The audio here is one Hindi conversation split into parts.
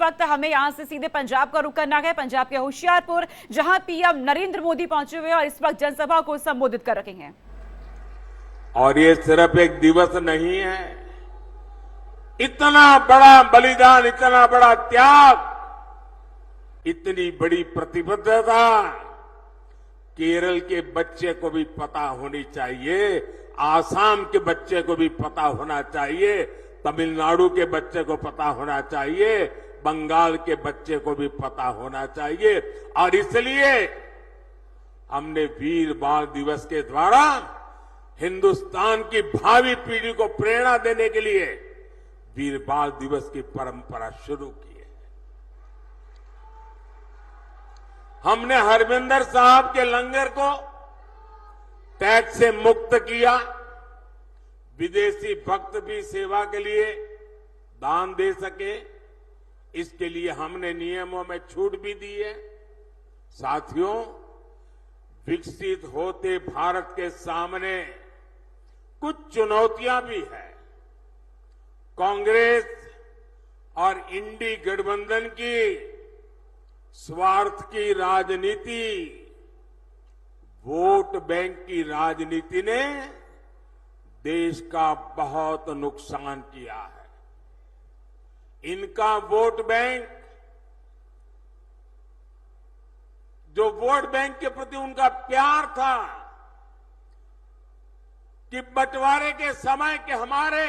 वक्त हमें यहां से सीधे पंजाब का रुख करना है, पंजाब के होशियारपुर, जहां पीएम नरेंद्र मोदी पहुंचे हुए और इस वक्त जनसभा को संबोधित कर रहे हैं। और ये सिर्फ एक दिवस नहीं है, इतना बड़ा बलिदान, इतना बड़ा त्याग, इतनी बड़ी प्रतिबद्धता केरल के बच्चे को भी पता होनी चाहिए, आसाम के बच्चे को भी पता होना चाहिए, तमिलनाडु के बच्चे को पता होना चाहिए, बंगाल के बच्चे को भी पता होना चाहिए। और इसलिए हमने वीर बाल दिवस के द्वारा हिंदुस्तान की भावी पीढ़ी को प्रेरणा देने के लिए वीर बाल दिवस की परंपरा शुरू की है। हमने हरमिंदर साहब के लंगर को टैक्स से मुक्त किया, विदेशी भक्त भी सेवा के लिए दान दे सके, इसके लिए हमने नियमों में छूट भी दी है। साथियों, विकसित होते भारत के सामने कुछ चुनौतियां भी है। कांग्रेस और इंडी गठबंधन की स्वार्थ की राजनीति, वोट बैंक की राजनीति ने देश का बहुत नुकसान किया है। इनका वोट बैंक, जो वोट बैंक के प्रति उनका प्यार था कि बंटवारे के समय के हमारे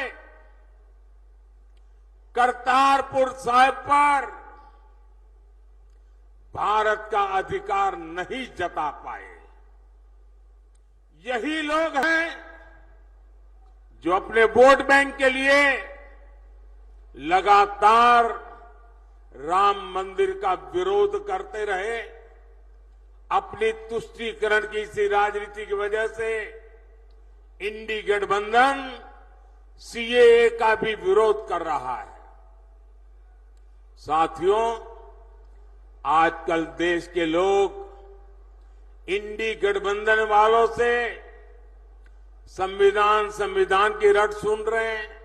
करतारपुर साहिब पर भारत का अधिकार नहीं जता पाए, यही लोग हैं जो अपने वोट बैंक के लिए लगातार राम मंदिर का विरोध करते रहे। अपनी तुष्टीकरण की इसी राजनीति की वजह से इंडी गठबंधन सीएए का भी विरोध कर रहा है। साथियों, आजकल देश के लोग इंडी गठबंधन वालों से संविधान की रट सुन रहे हैं।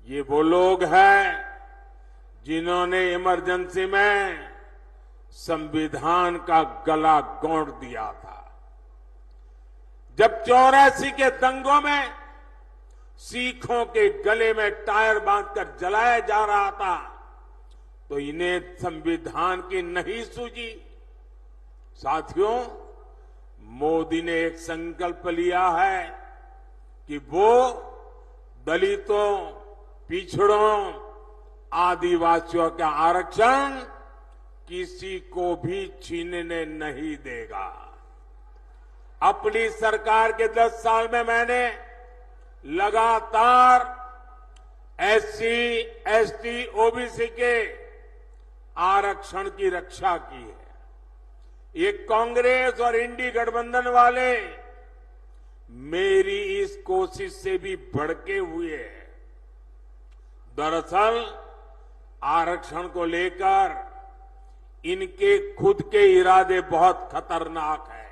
ये वो लोग हैं जिन्होंने इमरजेंसी में संविधान का गला घोंट दिया था। जब 84 के दंगों में सिखों के गले में टायर बांधकर जलाया जा रहा था, तो इन्हें संविधान की नहीं सूझी। साथियों, मोदी ने एक संकल्प लिया है कि वो दलितों, पिछड़ों, आदिवासियों का आरक्षण किसी को भी छीनने नहीं देगा। अपनी सरकार के 10 साल में मैंने लगातार एससी, एसटी, ओबीसी के आरक्षण की रक्षा की है। ये कांग्रेस और इंडी गठबंधन वाले मेरी इस कोशिश से भी भड़के हुए हैं। दरअसल आरक्षण को लेकर इनके खुद के इरादे बहुत खतरनाक हैं।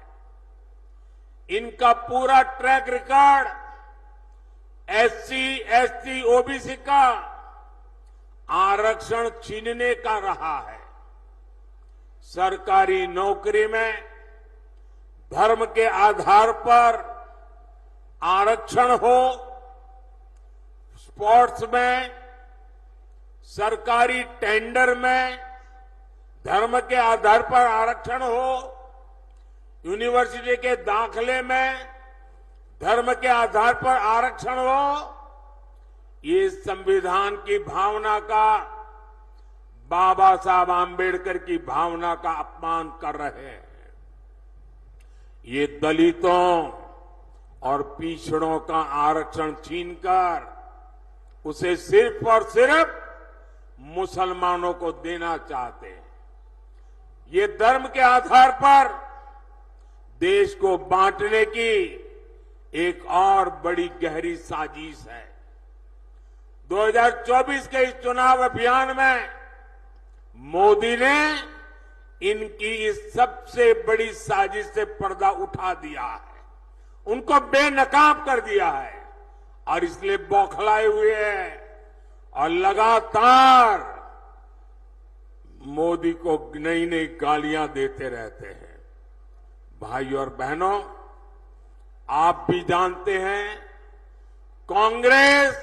इनका पूरा track record SC, ST, OBC का आरक्षण छीनने का रहा है। सरकारी नौकरी में धर्म के आधार पर आरक्षण हो, स्पोर्ट्स में, सरकारी टेंडर में धर्म के आधार पर आरक्षण हो, यूनिवर्सिटी के दाखिले में धर्म के आधार पर आरक्षण हो, ये संविधान की भावना का, बाबा साहब आंबेडकर की भावना का अपमान कर रहे हैं। ये दलितों और पिछड़ों का आरक्षण छीनकर उसे सिर्फ और सिर्फ मुसलमानों को देना चाहते हैं। ये धर्म के आधार पर देश को बांटने की एक और बड़ी गहरी साजिश है। 2024 के इस चुनाव अभियान में मोदी ने इनकी इस सबसे बड़ी साजिश से पर्दा उठा दिया है, उनको बेनकाब कर दिया है और इसलिए बौखलाए हुए हैं और लगातार मोदी को नई नई गालियां देते रहते हैं। भाई और बहनों, आप भी जानते हैं कांग्रेस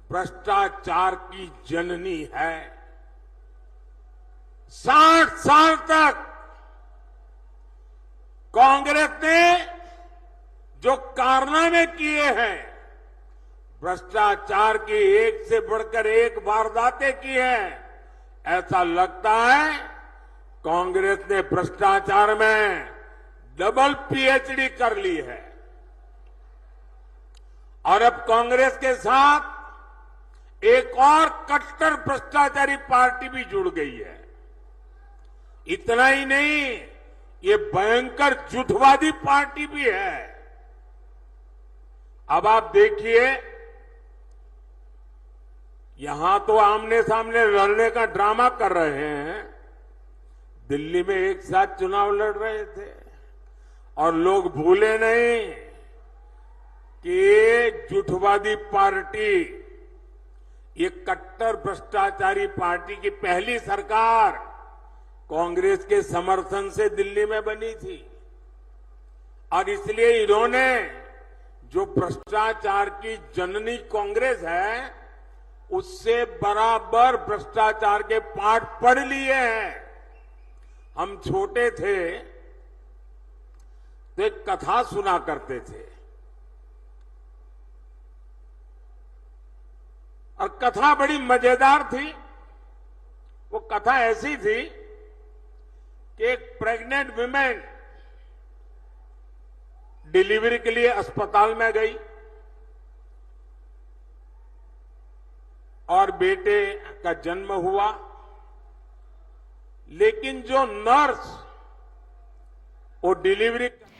भ्रष्टाचार की जननी है। 60 साल तक कांग्रेस ने जो कारनामे किए हैं, भ्रष्टाचार की एक से बढ़कर एक वारदातें की हैं, ऐसा लगता है कांग्रेस ने भ्रष्टाचार में डबल पीएचडी कर ली है। और अब कांग्रेस के साथ एक और कट्टर भ्रष्टाचारी पार्टी भी जुड़ गई है। इतना ही नहीं, ये भयंकर झूठवादी पार्टी भी है। अब आप देखिए, यहां तो आमने सामने लड़ने का ड्रामा कर रहे हैं, दिल्ली में एक साथ चुनाव लड़ रहे थे और लोग भूले नहीं कि ये झूठवादी पार्टी, ये कट्टर भ्रष्टाचारी पार्टी की पहली सरकार कांग्रेस के समर्थन से दिल्ली में बनी थी। और इसलिए इन्होंने जो भ्रष्टाचार की जननी कांग्रेस है, उससे बराबर भ्रष्टाचार के पाठ पढ़ लिए हैं। हम छोटे थे तो एक कथा सुना करते थे, और कथा बड़ी मजेदार थी। वो कथा ऐसी थी कि एक प्रेग्नेंट विमेन डिलीवरी के लिए अस्पताल में गई और बेटे का जन्म हुआ, लेकिन जो नर्स वो डिलीवरी